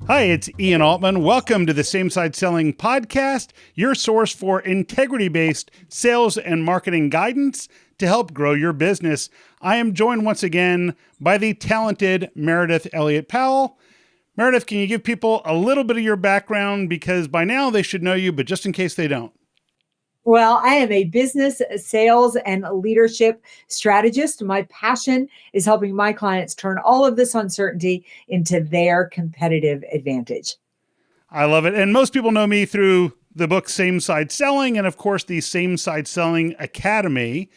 Hi, it's Ian Altman. Welcome to the Same Side Selling Podcast, your source for integrity-based sales and marketing guidance to help grow your business. I am joined once again by the talented Meredith Elliott Powell. Meredith, can you give people a little bit of your background? Because by now they should know you, but just in case they don't. Well, I am a business, sales, and leadership strategist. My passion is helping my clients turn all of this uncertainty into their competitive advantage. I love it. And most people know me through the book Same Side Selling and, of course, the Same Side Selling Academy.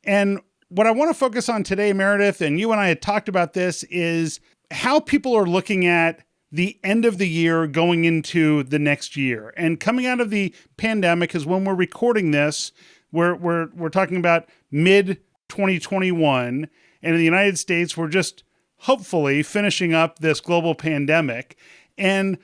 And what I want to focus on today, Meredith, and you and I had talked about this, is how people are looking at the end of the year going into the next year. And coming out of the pandemic, is when we're recording this, we're talking about mid 2021. And in the United States, we're just hopefully finishing up this global pandemic. And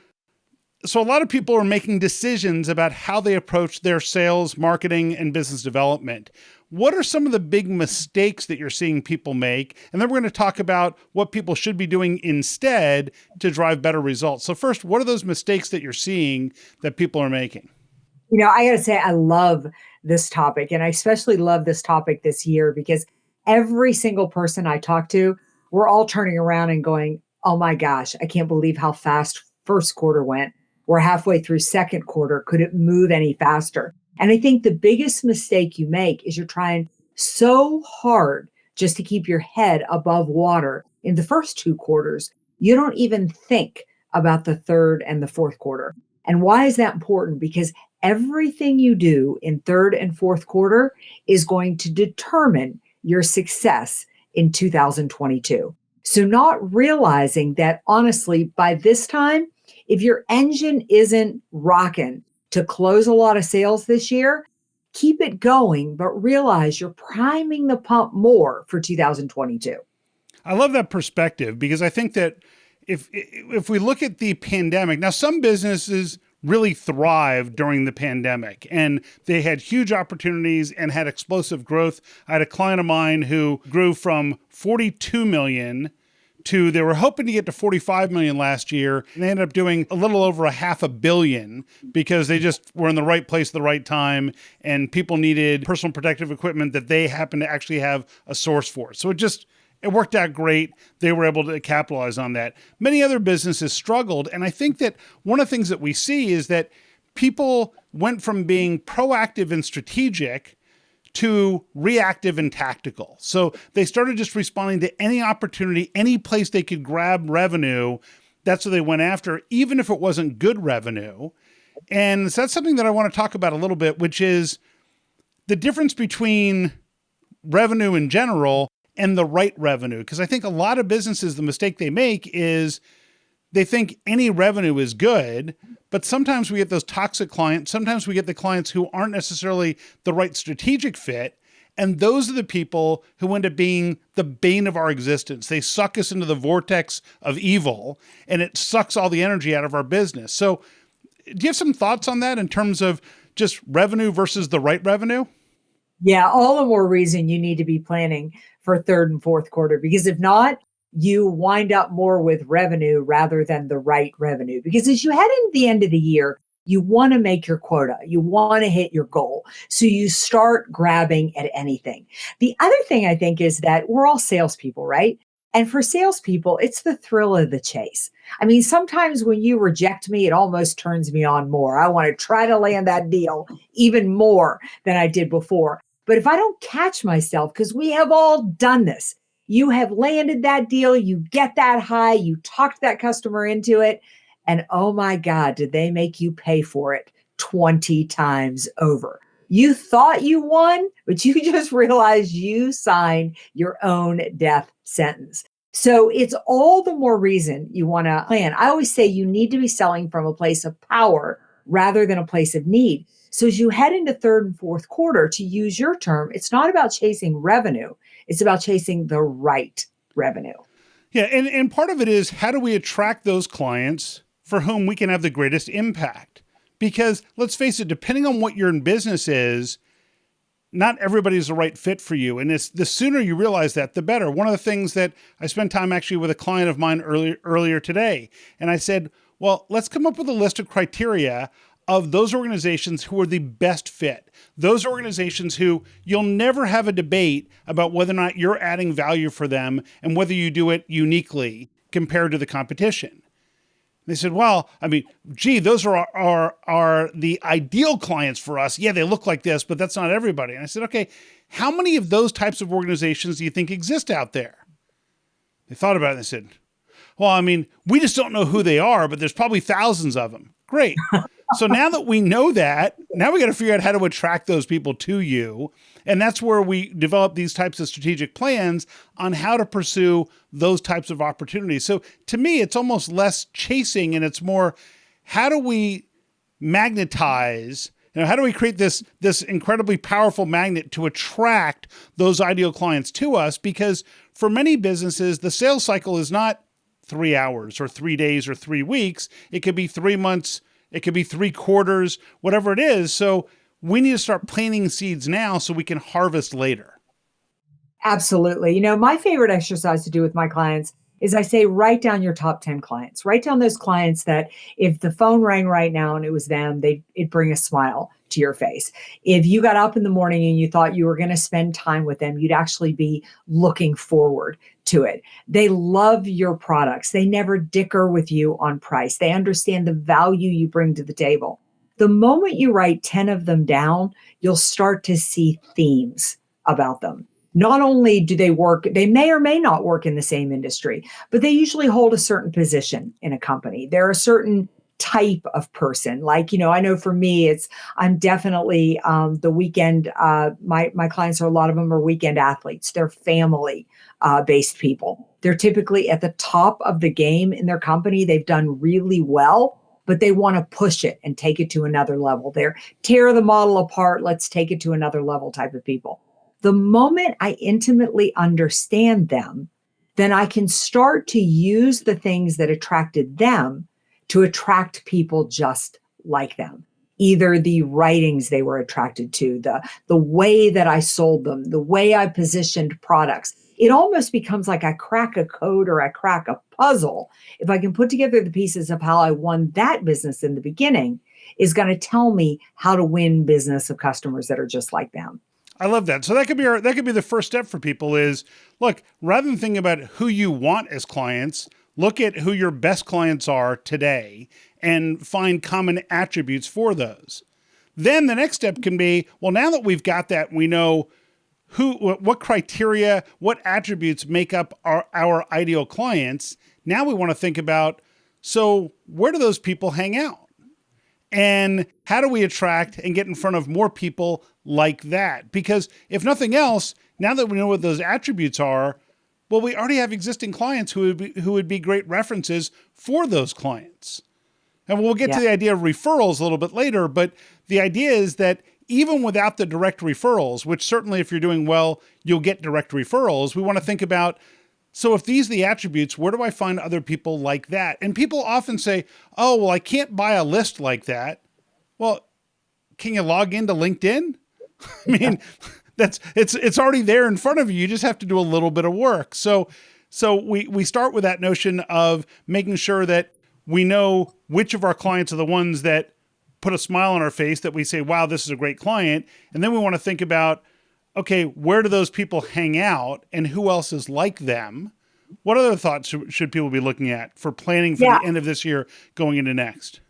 so a lot of people are making decisions about how they approach their sales, marketing, and business development. What are some of the big mistakes that you're seeing people make? And then we're going to talk about what people should be doing instead to drive better results. So first, what are those mistakes that you're seeing that people are making? You know, I got to say, I love this topic. And I especially love this topic this year because every single person I talk to, we're all turning around and going, oh my gosh, I can't believe how fast first quarter went. We're halfway through second quarter. Could it move any faster? And I think the biggest mistake you make is you're trying so hard just to keep your head above water in the first two quarters. You don't even think about the third and the fourth quarter. And why is that important? Because everything you do in third and fourth quarter is going to determine your success in 2022. So not realizing that honestly, by this time, if your engine isn't rocking to close a lot of sales this year, keep it going, but realize you're priming the pump more for 2022. I love that perspective because I think that if we look at the pandemic, now some businesses really thrived during the pandemic and they had huge opportunities and had explosive growth. I had a client of mine who grew from 42 million to, they were hoping to get to 45 million last year, and they ended up doing a little over $500 million because they just were in the right place at the right time, and people needed personal protective equipment that they happened to actually have a source for. So it worked out great. They were able to capitalize on that. Many other businesses struggled, and I think that one of the things that we see is that people went from being proactive and strategic to reactive and tactical. So they started just responding to any opportunity, any place they could grab revenue. That's what they went after, even if it wasn't good revenue. And so that's something that I want to talk about a little bit, which is the difference between revenue in general and the right revenue. Because I think a lot of businesses, the mistake they make is they think any revenue is good, but sometimes we get those toxic clients. Sometimes we get the clients who aren't necessarily the right strategic fit. And those are the people who end up being the bane of our existence. They suck us into the vortex of evil, and it sucks all the energy out of our business. So do you have some thoughts on that in terms of just revenue versus the right revenue? Yeah, all the more reason you need to be planning for third and fourth quarter, because if not, you wind up more with revenue rather than the right revenue. Because as you head into the end of the year, you want to make your quota. You want to hit your goal. So you start grabbing at anything. The other thing I think is that we're all salespeople, right? And for salespeople, it's the thrill of the chase. I mean, sometimes when you reject me, it almost turns me on more. I want to try to land that deal even more than I did before. But if I don't catch myself, because we have all done this, you have landed that deal, you get that high, you talked that customer into it, and oh my God, did they make you pay for it 20 times over. You thought you won, but you just realized you signed your own death sentence. So it's all the more reason you want to plan. I always say you need to be selling from a place of power rather than a place of need. So as you head into third and fourth quarter, to use your term, it's not about chasing revenue. It's about chasing the right revenue. Yeah. And part of it is, how do we attract those clients for whom we can have the greatest impact? Because let's face it, depending on what your business is, not everybody's the right fit for you. And the sooner you realize that, the better. One of the things that I spent time actually with a client of mine earlier today, and I said, Well, let's come up with a list of criteria of those organizations who are the best fit. Those organizations who you'll never have a debate about whether or not you're adding value for them and whether you do it uniquely compared to the competition. They said, well, I mean, gee, those are the ideal clients for us. Yeah, they look like this, but that's not everybody. And I said, okay, how many of those types of organizations do you think exist out there? They thought about it and they said, well, I mean, we just don't know who they are, but there's probably thousands of them. Great. So now that we know that, now we got to figure out how to attract those people to you. And that's where we develop these types of strategic plans on how to pursue those types of opportunities. So to me, it's almost less chasing and it's more, how do we magnetize, how do we create this incredibly powerful magnet to attract those ideal clients to us? Because for many businesses, the sales cycle is not 3 hours or 3 days or 3 weeks. It could be 3 months. It could be 3 quarters, whatever it is. So we need to start planting seeds now so we can harvest later. Absolutely. My favorite exercise to do with my clients is I say, write down your top 10 clients. Write down those clients that if the phone rang right now and it was them, it'd bring a smile to your face. If you got up in the morning and you thought you were going to spend time with them, you'd actually be looking forward to it. They love your products. They never dicker with you on price. They understand the value you bring to the table. The moment you write 10 of them down, you'll start to see themes about them. Not only do they work, they may or may not work in the same industry, but they usually hold a certain position in a company. They're a certain type of person. Like, I know for me, I'm definitely the weekend, my clients a lot of them are weekend athletes. They're family based people. They're typically at the top of the game in their company. They've done really well, but they want to push it and take it to another level. They're tear the model apart. Let's take it to another level type of people. The moment I intimately understand them, then I can start to use the things that attracted them to attract people just like them. Either the writings they were attracted to, the way that I sold them, the way I positioned products. It almost becomes like I crack a code or I crack a puzzle. If I can put together the pieces of how I won that business in the beginning, is going to tell me how to win business of customers that are just like them. I love that. So that could be the first step for people is, look, rather than thinking about who you want as clients, look at who your best clients are today and find common attributes for those. Then the next step can be, well, now that we've got that, we know what criteria, what attributes make up our ideal clients. Now we want to think about, so where do those people hang out? And how do we attract and get in front of more people like that? Because if nothing else, now that we know what those attributes are, well, we already have existing clients who would be great references for those clients. And we'll get to the idea of referrals a little bit later, but the idea is that even without the direct referrals, which certainly if you're doing well, you'll get direct referrals, we want to think about, so if these are the attributes, where do I find other people like that? And people often say, oh, well, I can't buy a list like that. Well, can you log into LinkedIn? I mean, it's already there in front of you. You just have to do a little bit of work. So we start with that notion of making sure that we know which of our clients are the ones that put a smile on our face, that we say, wow, this is a great client. And then we want to think about, okay, where do those people hang out and who else is like them? What other thoughts should people be looking at for planning for the end of this year going into next?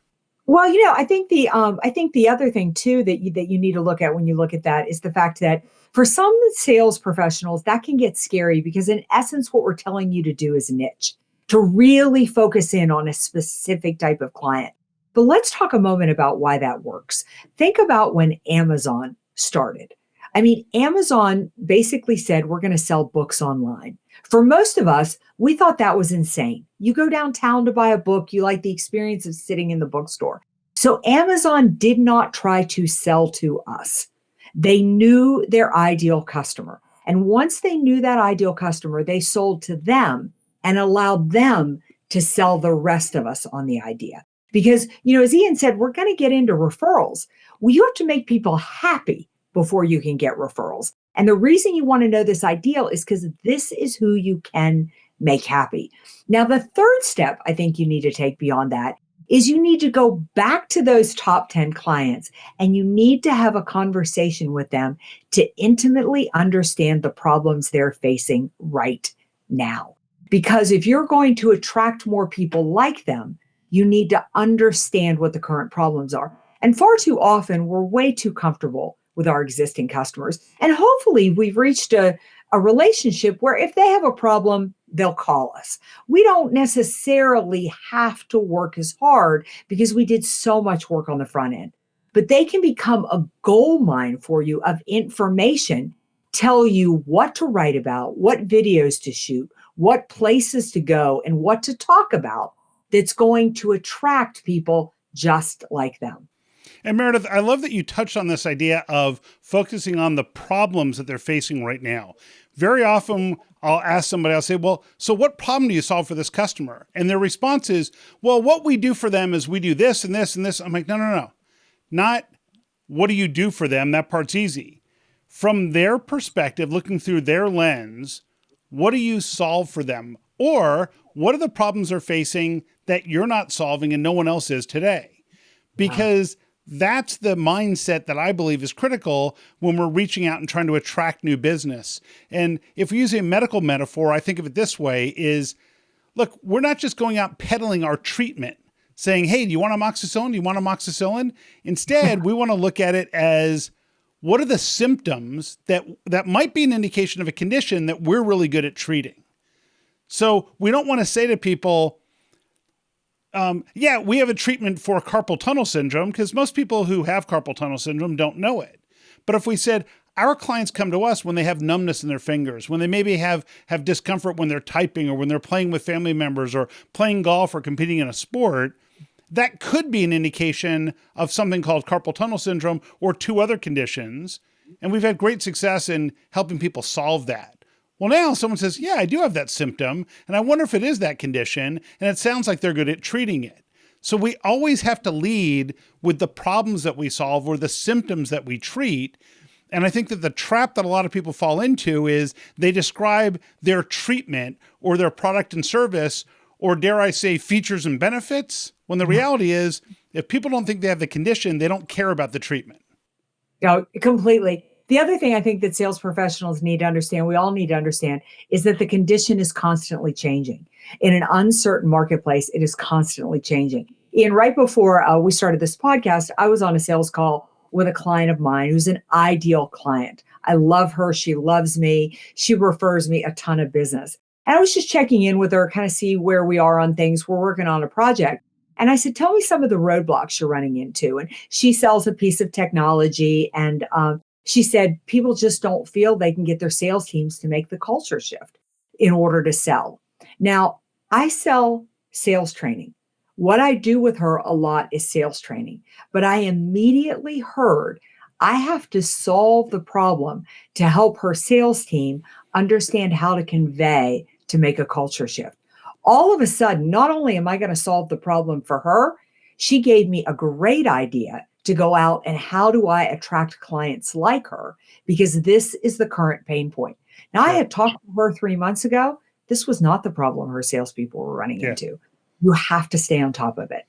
Well, I think the other thing too that you need to look at when you look at that is the fact that for some sales professionals that can get scary because in essence what we're telling you to do is niche, to really focus in on a specific type of client. But let's talk a moment about why that works. Think about when Amazon started. I mean, Amazon basically said, we're going to sell books online. For most of us, we thought that was insane. You go downtown to buy a book, you like the experience of sitting in the bookstore. So Amazon did not try to sell to us. They knew their ideal customer. And once they knew that ideal customer, they sold to them and allowed them to sell the rest of us on the idea. Because, as Ian said, we're going to get into referrals. Well, you have to make people happy before you can get referrals. And the reason you want to know this ideal is because this is who you can make happy. Now, the third step I think you need to take beyond that is you need to go back to those top 10 clients and you need to have a conversation with them to intimately understand the problems they're facing right now. Because if you're going to attract more people like them, you need to understand what the current problems are. And far too often, we're way too comfortable with our existing customers. And hopefully, we've reached a relationship where if they have a problem, they'll call us. We don't necessarily have to work as hard because we did so much work on the front end. But they can become a gold mine for you of information, tell you what to write about, what videos to shoot, what places to go, and what to talk about that's going to attract people just like them. And Meredith, I love that you touched on this idea of focusing on the problems that they're facing right now. Very often I'll ask somebody, I'll say, well, so what problem do you solve for this customer? And their response is, well, what we do for them is we do this and this and this. I'm like, no. Not what do you do for them? That part's easy. From their perspective, looking through their lens, what do you solve for them? Or what are the problems they're facing that you're not solving and no one else is today? Because that's the mindset that I believe is critical when we're reaching out and trying to attract new business. And if we use a medical metaphor, I think of it this way is, look, we're not just going out peddling our treatment, saying, hey, do you want amoxicillin? Do you want amoxicillin? Instead, we want to look at it as, what are the symptoms that might be an indication of a condition that we're really good at treating? So we don't want to say to people, yeah, we have a treatment for carpal tunnel syndrome, because most people who have carpal tunnel syndrome don't know it. But if we said, our clients come to us when they have numbness in their fingers, when they maybe have discomfort when they're typing or when they're playing with family members or playing golf or competing in a sport, that could be an indication of something called carpal tunnel syndrome or two other conditions. And we've had great success in helping people solve that. Well, now someone says, yeah, I do have that symptom, and I wonder if it is that condition, and it sounds like they're good at treating it. So we always have to lead with the problems that we solve or the symptoms that we treat. And I think that the trap that a lot of people fall into is they describe their treatment or their product and service, or dare I say features and benefits, when the reality is, if people don't think they have the condition, they don't care about the treatment. No, completely. The other thing I think that sales professionals need to understand, we all need to understand, is that the condition is constantly changing. In an uncertain marketplace, it is constantly changing. Ian, right before we started this podcast, I was on a sales call with a client of mine who's an ideal client. I love her. She loves me. She refers me a ton of business. And I was just checking in with her, kind of see where we are on things. We're working on a project. And I said, tell me some of the roadblocks you're running into. And she sells a piece of technology, and she said, people just don't feel they can get their sales teams to make the culture shift in order to sell. Now, I sell sales training. What I do with her a lot is sales training, but I immediately heard I have to solve the problem to help her sales team understand how to convey to make a culture shift. All of a sudden, not only am I going to solve the problem for her, she gave me a great idea to go out and how do I attract clients like her? Because this is the current pain point. Now, I had talked to her 3 months ago. This was not the problem her salespeople were running into. You have to stay on top of it.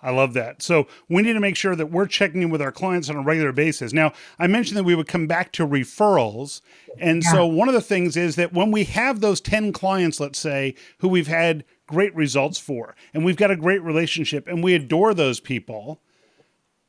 I love that. So we need to make sure that we're checking in with our clients on a regular basis. Now, I mentioned that we would come back to referrals. And so one of the things is that when we have those 10 clients, let's say, who we've had great results for, and we've got a great relationship and we adore those people,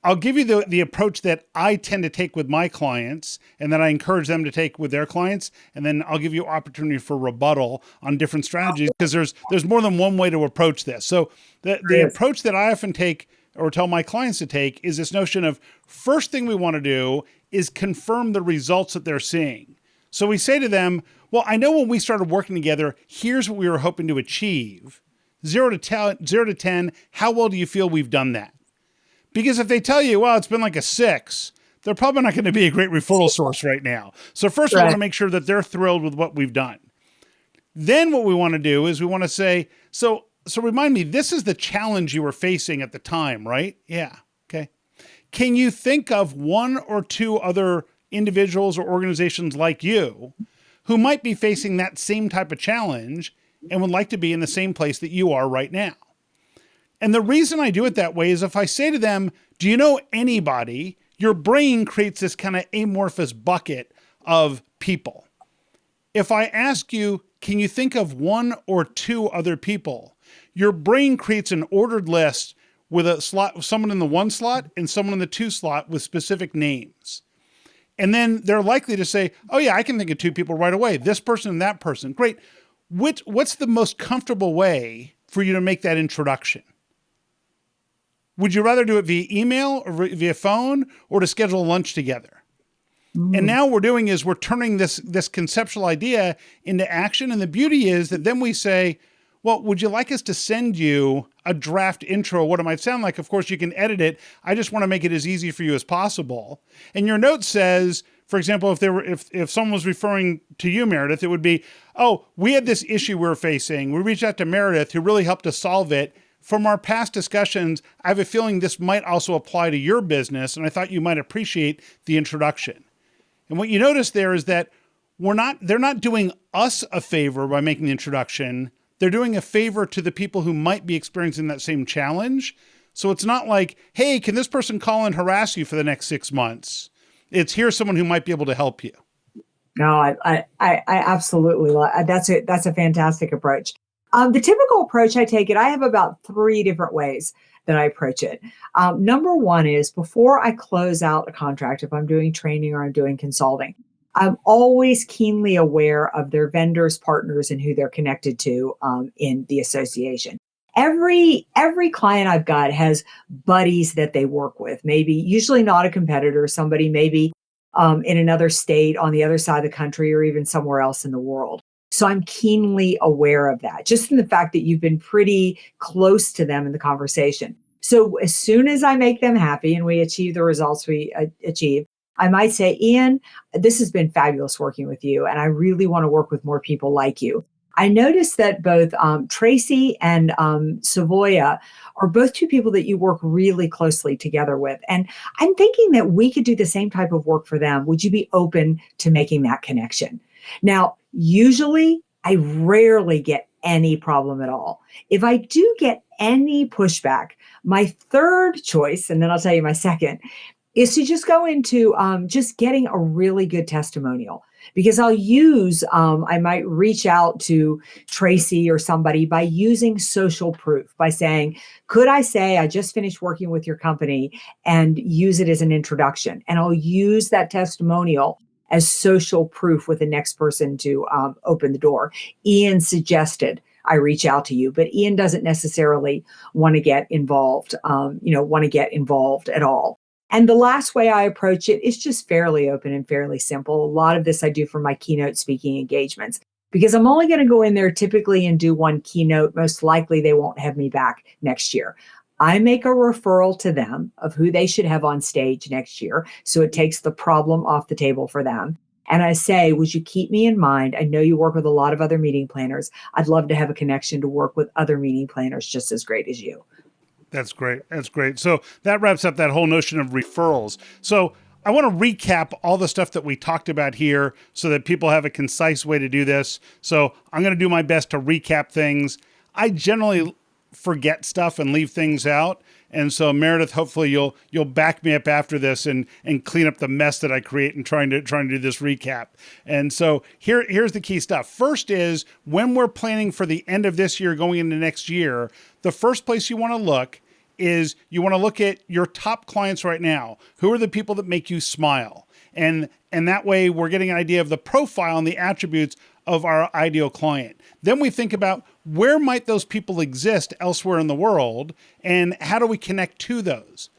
I'll give you the approach that I tend to take with my clients and that I encourage them to take with their clients. And then I'll give you opportunity for rebuttal on different strategies, because there's more than one way to approach this. So the approach that I often take or tell my clients to take is this notion of, first thing we want to do is confirm the results that they're seeing. So we say to them, well, I know when we started working together, here's what we were hoping to achieve. 0 to 10, how well do you feel we've done that? Because if they tell you, well, it's been like a 6, they're probably not going to be a great referral source right now. So first we want to make sure that they're thrilled with what we've done. Then what we want to do is we want to say, so remind me, this is the challenge you were facing at the time, right? Yeah. Okay. Can you think of one or two other individuals or organizations like you who might be facing that same type of challenge and would like to be in the same place that you are right now? And the reason I do it that way is if I say to them, do you know anybody? Your brain creates this kind of amorphous bucket of people. If I ask you, can you think of one or two other people? Your brain creates an ordered list with a slot, someone in the 1 slot and someone in the 2 slot with specific names. And then they're likely to say, oh yeah, I can think of 2 people right away. This person and that person. Great. What's the most comfortable way for you to make that introduction? Would you rather do it via email or via phone or to schedule a lunch together? And now we're doing is we're turning this conceptual idea into action. And the beauty is that then we say, well, would you like us to send you a draft intro, what it might sound like? Of course, you can edit it. I just want to make it as easy for you as possible. And your note says, for example, if someone was referring to you, Meredith, it would be, oh, we had this issue we were facing. We reached out to Meredith, who really helped us solve it. From our past discussions, I have a feeling this might also apply to your business, and I thought you might appreciate the introduction. And what you notice there is that they're not doing us a favor by making the introduction. They're doing a favor to the people who might be experiencing that same challenge. So it's not like, hey, can this person call and harass you for the next 6 months? It's here's someone who might be able to help you. No, I absolutely love that's it. That's a fantastic approach. The typical approach I take I have about 3 different ways that I approach it. Number one is before I close out a contract, if I'm doing training or I'm doing consulting, I'm always keenly aware of their vendors, partners, and who they're connected to in the association. Every client I've got has buddies that they work with, maybe usually not a competitor, somebody maybe in another state on the other side of the country or even somewhere else in the world. So I'm keenly aware of that, just in the fact that you've been pretty close to them in the conversation. So as soon as I make them happy and we achieve the results we achieve, I might say, Ian, this has been fabulous working with you, and I really want to work with more people like you. I noticed that both Tracy and Savoya are both 2 people that you work really closely together with. And I'm thinking that we could do the same type of work for them. Would you be open to making that connection? Now, usually, I rarely get any problem at all. If I do get any pushback, my third choice, and then I'll tell you my second, is to just go into just getting a really good testimonial. Because I'll use, I might reach out to Tracy or somebody by using social proof, by saying, could I say I just finished working with your company, and use it as an introduction? And I'll use that testimonial as social proof with the next person to open the door. Ian suggested I reach out to you, but Ian doesn't necessarily want to get involved, at all. And the last way I approach it is just fairly open and fairly simple. A lot of this I do for my keynote speaking engagements because I'm only going to go in there typically and do one keynote. Most likely they won't have me back next year. I make a referral to them of who they should have on stage next year. So it takes the problem off the table for them. And I say, would you keep me in mind? I know you work with a lot of other meeting planners. I'd love to have a connection to work with other meeting planners just as great as you. That's great. That's great. So that wraps up that whole notion of referrals. So I want to recap all the stuff that we talked about here so that people have a concise way to do this. So I'm going to do my best to recap things. I generally forget stuff and leave things out. And so Meredith, hopefully you'll back me up after this and clean up the mess that I create in trying to do this recap. And so here's the key stuff. First is when we're planning for the end of this year going into next year, the first place you want to look is you want to look at your top clients right now. Who are the people that make you smile? And that way we're getting an idea of the profile and the attributes of our ideal client. Then we think about where might those people exist elsewhere in the world and how do we connect to those?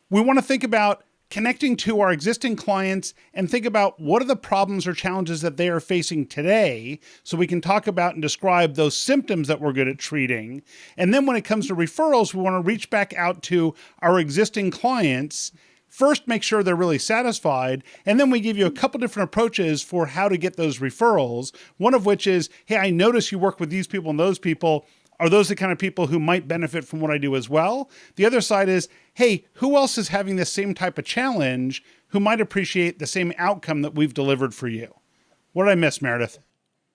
We want to think about connecting to our existing clients and think about what are the problems or challenges that they are facing today so we can talk about and describe those symptoms that we're good at treating. And then when it comes to referrals, we want to reach back out to our existing clients. First, make sure they're really satisfied, and then we give you a couple different approaches for how to get those referrals, one of which is, hey, I notice you work with these people and those people. Are those the kind of people who might benefit from what I do as well? The other side is, hey, who else is having the same type of challenge who might appreciate the same outcome that we've delivered for you? What did I miss, Meredith?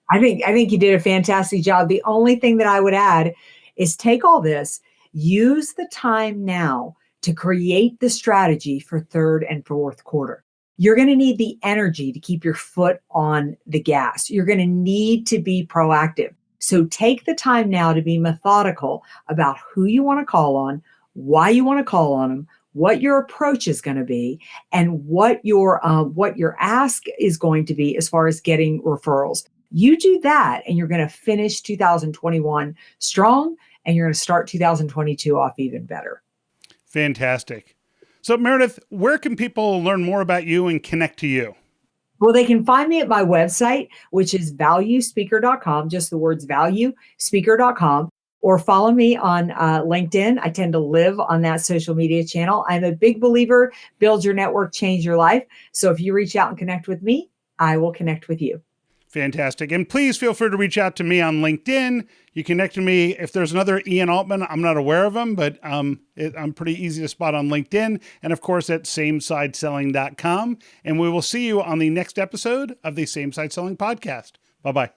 I think you did a fantastic job. The only thing that I would add is take all this, Use the time now to create the strategy for third and fourth quarter. You're going to need the energy to keep your foot on the gas. You're going to need to be proactive. So take the time now to be methodical about who you want to call on, why you want to call on them, what your approach is going to be, and what your ask is going to be as far as getting referrals. You do that, and you're going to finish 2021 strong, and you're going to start 2022 off even better. Fantastic. So Meredith, where can people learn more about you and connect to you? Well, they can find me at my website, which is valuespeaker.com, just the words valuespeaker.com, or follow me on LinkedIn. I tend to live on that social media channel. I'm a big believer, build your network, change your life. So if you reach out and connect with me, I will connect with you. Fantastic. And please feel free to reach out to me on LinkedIn. You connect to me. If there's another Ian Altman, I'm not aware of him, but I'm pretty easy to spot on LinkedIn. And of course, at samesideselling.com. And we will see you on the next episode of the Same Side Selling Podcast. Bye-bye.